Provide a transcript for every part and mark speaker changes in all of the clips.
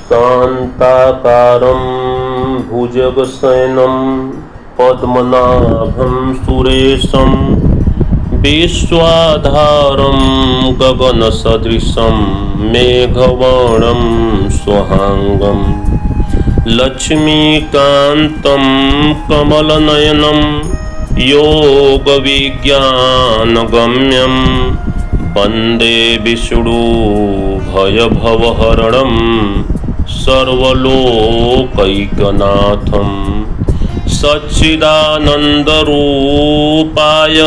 Speaker 1: शान्ताकारं भुजगशयनं पद्मनाभं सुरेशं विश्वाधारं गगनसदृशं मेघवर्णं स्वहाङ्गं लक्ष्मीकान्तं कमलनयनं योगविज्ञानगम्यं वन्दे विष्णुभयभवहरणं सर्वलोकैकनाथं सच्चिदानन्दरूपाय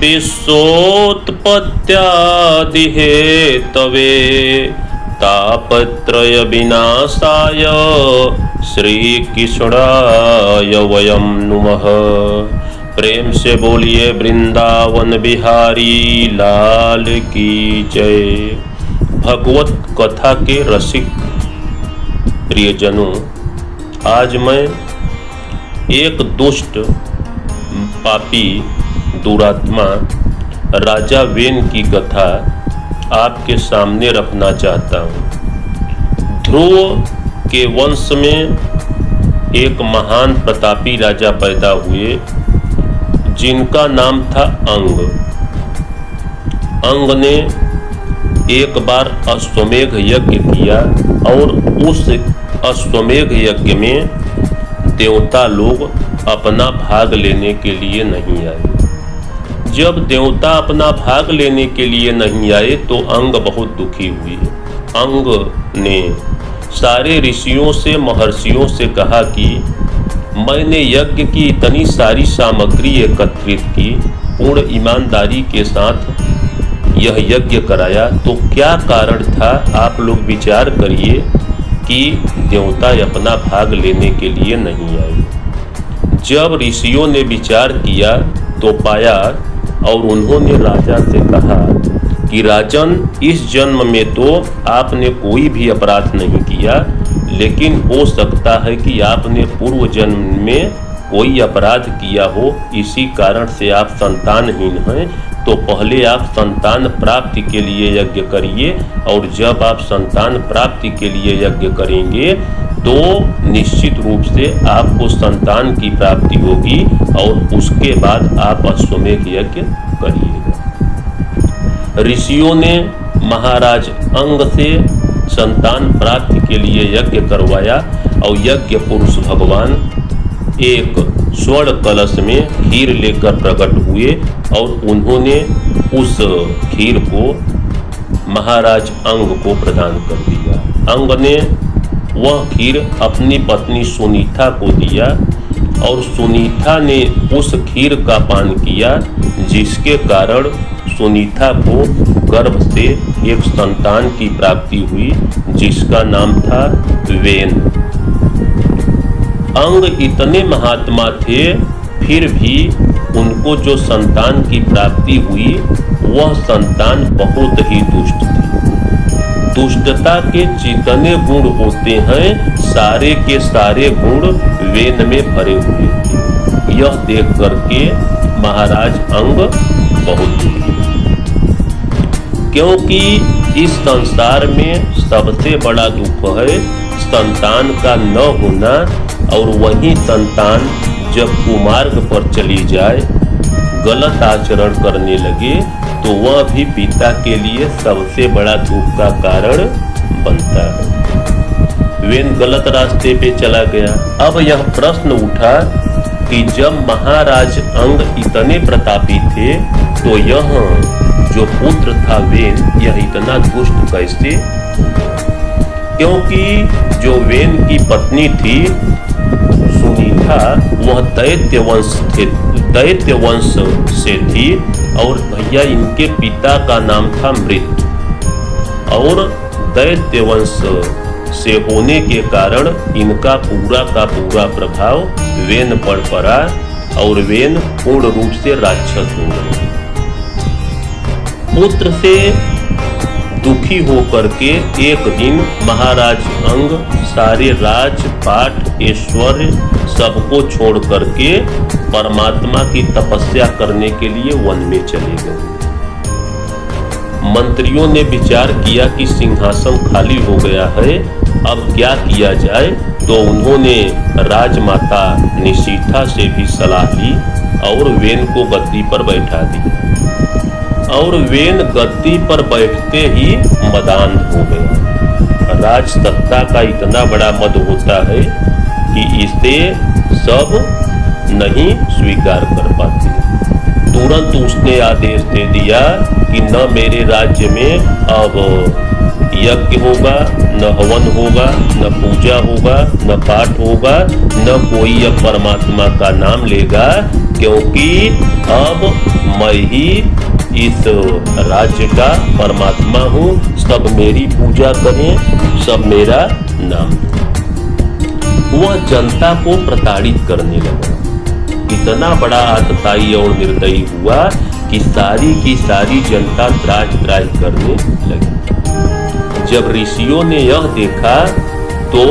Speaker 1: विश्वोत्पत्त्यादिहेतवे तापत्रयविनाशाय श्रीकृष्णाय वयं नुमः। प्रेम से बोलिए वृंदावन बिहारी लाल की जय। भगवत कथा के रसिक प्रियजनों, आज मैं एक दुष्ट पापी दुरात्मा राजा वेन की कथा आपके सामने रखना चाहता हूँ। ध्रुव के वंश में एक महान प्रतापी राजा पैदा हुए जिनका नाम था अंग। अंग ने एक बार अश्वमेघ यज्ञ किया और उस अश्वमेघ यज्ञ में देवता लोग अपना भाग लेने के लिए नहीं आए। जब देवता अपना भाग लेने के लिए नहीं आए तो अंग बहुत दुखी हुई। अंग ने सारे ऋषियों से महर्षियों से कहा कि मैंने यज्ञ की इतनी सारी सामग्री एकत्रित की, पूर्ण ईमानदारी के साथ यह यज्ञ कराया, तो क्या कारण था? आप लोग विचार करिए कि देवता अपना भाग लेने के लिए नहीं आए। जब ऋषियों ने विचार किया तो पाया और उन्होंने राजा से कहा कि राजन, इस जन्म में तो आपने कोई भी अपराध नहीं किया, लेकिन हो सकता है कि आपने पूर्व जन्म में कोई अपराध किया हो, इसी कारण से आप संतानहीन हैं। तो पहले आप संतान प्राप्ति के लिए यज्ञ करिए, और जब आप संतान प्राप्ति के लिए यज्ञ करेंगे तो निश्चित रूप से आपको संतान की प्राप्ति होगी और उसके बाद आप अश्वमेघ यज्ञ करिएगा। ऋषियों ने महाराज अंग से संतान प्राप्ति के लिए यज्ञ करवाया और यज्ञ पुरुष भगवान एक स्वर्ण कलश में खीर लेकर प्रकट हुए और उन्होंने उस खीर को महाराज अंग को प्रदान कर दिया। अंग ने वह खीर अपनी पत्नी सुनीता को दिया और सुनीता ने उस खीर का पान किया, जिसके कारण सुनीता को गर्भ से एक संतान की प्राप्ति हुई जिसका नाम था वेन। अंग इतने महात्मा थे, फिर भी उनको जो संतान की प्राप्ति हुई वह संतान बहुत ही दुष्ट थी। दुष्टता के जितने गुण होते हैं सारे के सारे गुण वेन में भरे हुए थे। यह देख करके महाराज अंग बहुत दुखी, क्योंकि इस संसार में सबसे बड़ा दुख है संतान का न होना, और वही संतान जब कुमार्ग पर चली जाए, गलत आचरण करने लगे, तो वह भी पिता के लिए सबसे बड़ा दुख का कारण बनता है। वेन गलत रास्ते पे चला गया। अब यह प्रश्न उठा कि जब महाराज अंग इतने प्रतापी थे तो यह जो पुत्र था वेन, यह इतना दुष्ट कैसे? क्योंकि जो वेन की पत्नी थी सुनीता, वह दैत्य वंश से थी, और भैया इनके पिता का नाम था मृत, और दैत्य वंश से होने के कारण इनका पूरा का पूरा प्रभाव वेन पर पड़ा और वेन पूर्ण रूप से राक्षस हो गए। पुत्र से दुखी होकर के एक दिन महाराज अंग सारे राजपाट ऐश्वर्य सबको छोड़ करके परमात्मा की तपस्या करने के लिए वन में चले गए। मंत्रियों ने विचार किया कि सिंहासन खाली हो गया है, अब क्या किया जाए। तो उन्होंने राजमाता निशीथा से भी सलाह ली और वेन को गद्दी पर बैठा दिया। और वेन गद्दी पर बैठते ही मदान हो गया। राज सत्ता का इतना बड़ा मद होता है कि इसे सब नहीं स्वीकार कर पाते। तुरंत उसने आदेश दे दिया कि न मेरे राज्य में अब यज्ञ होगा, न हवन होगा, न पूजा होगा, न पाठ होगा, न कोई अब परमात्मा का नाम लेगा, क्योंकि अब मैं ही इस राज्य का परमात्मा हूँ। सब मेरी पूजा करें, सब मेरा नाम। वह जनता को प्रताड़ित करने लगा। इतना बड़ा आतताई और निर्दयी हुआ कि सारी की सारी जनता त्राहि करने लगी। जब ऋषियों ने यह देखा तो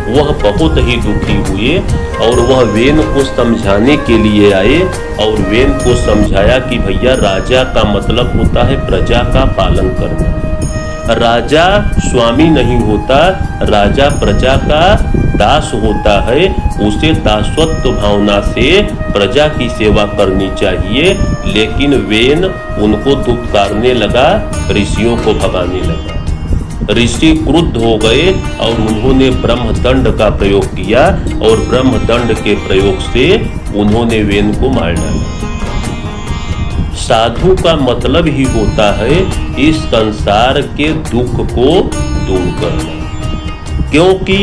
Speaker 1: वह बहुत ही दुखी हुए और वह वेन को समझाने के लिए आए और वेन को समझाया कि भैया, राजा का मतलब होता है प्रजा का पालन करना। राजा स्वामी नहीं होता, राजा प्रजा का दास होता है। उसे दासत्व भावना से प्रजा की सेवा करनी चाहिए। लेकिन वेन उनको दुत्कारने लगा, ऋषियों को भगाने लगा। ऋषि क्रुद्ध हो गए और उन्होंने ब्रह्मदंड का प्रयोग किया और ब्रह्मदंड के प्रयोग से उन्होंने वेन को मार डाला। साधु का मतलब ही होता है इस संसार के दुख को दूर करना, क्योंकि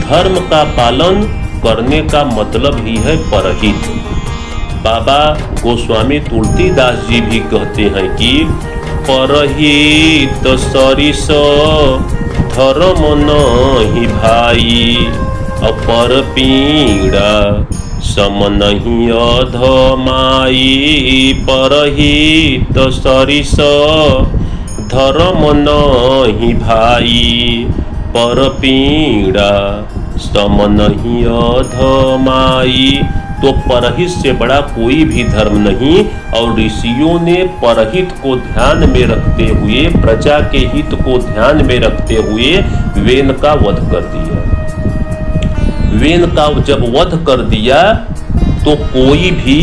Speaker 1: धर्म का पालन करने का मतलब ही है परहित। बाबा गोस्वामी तुलसीदास जी भी कहते हैं कि परहित सरिस धर्म नहीं भाई, अपर पीड़ा सम नहीं अधमाई। परहित सरिस धर्म नहीं भाई, पर पीड़ा सम नहीं अधमाई। तो परहित से बड़ा कोई भी धर्म नहीं। और ऋषियों ने परहित को ध्यान में रखते हुए, प्रजा के हित को ध्यान में रखते हुए वेन का वध कर दिया। वेन का जब वध कर दिया तो कोई भी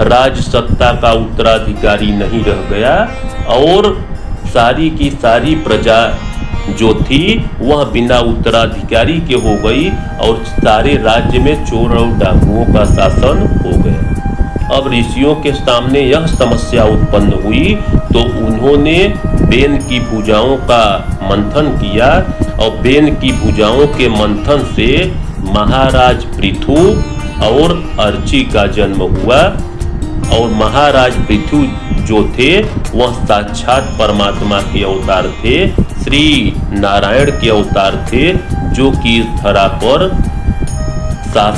Speaker 1: राज सत्ता का उत्तराधिकारी नहीं रह गया और सारी की सारी प्रजा जो थी वह बिना उत्तराधिकारी के हो गई और सारे राज्य में चोर और डाकुओं का शासन हो गया। अब ऋषियों के सामने यह समस्या उत्पन्न हुई तो उन्होंने वेन की भुजाओं का मंथन किया और वेन की भुजाओं के मंथन से महाराज पृथु और अर्ची का जन्म हुआ। और महाराज पृथु जो थे वह साक्षात परमात्मा के अवतार थे, श्री नारायण के अवतार थे, जो कि इस धरा पर शासन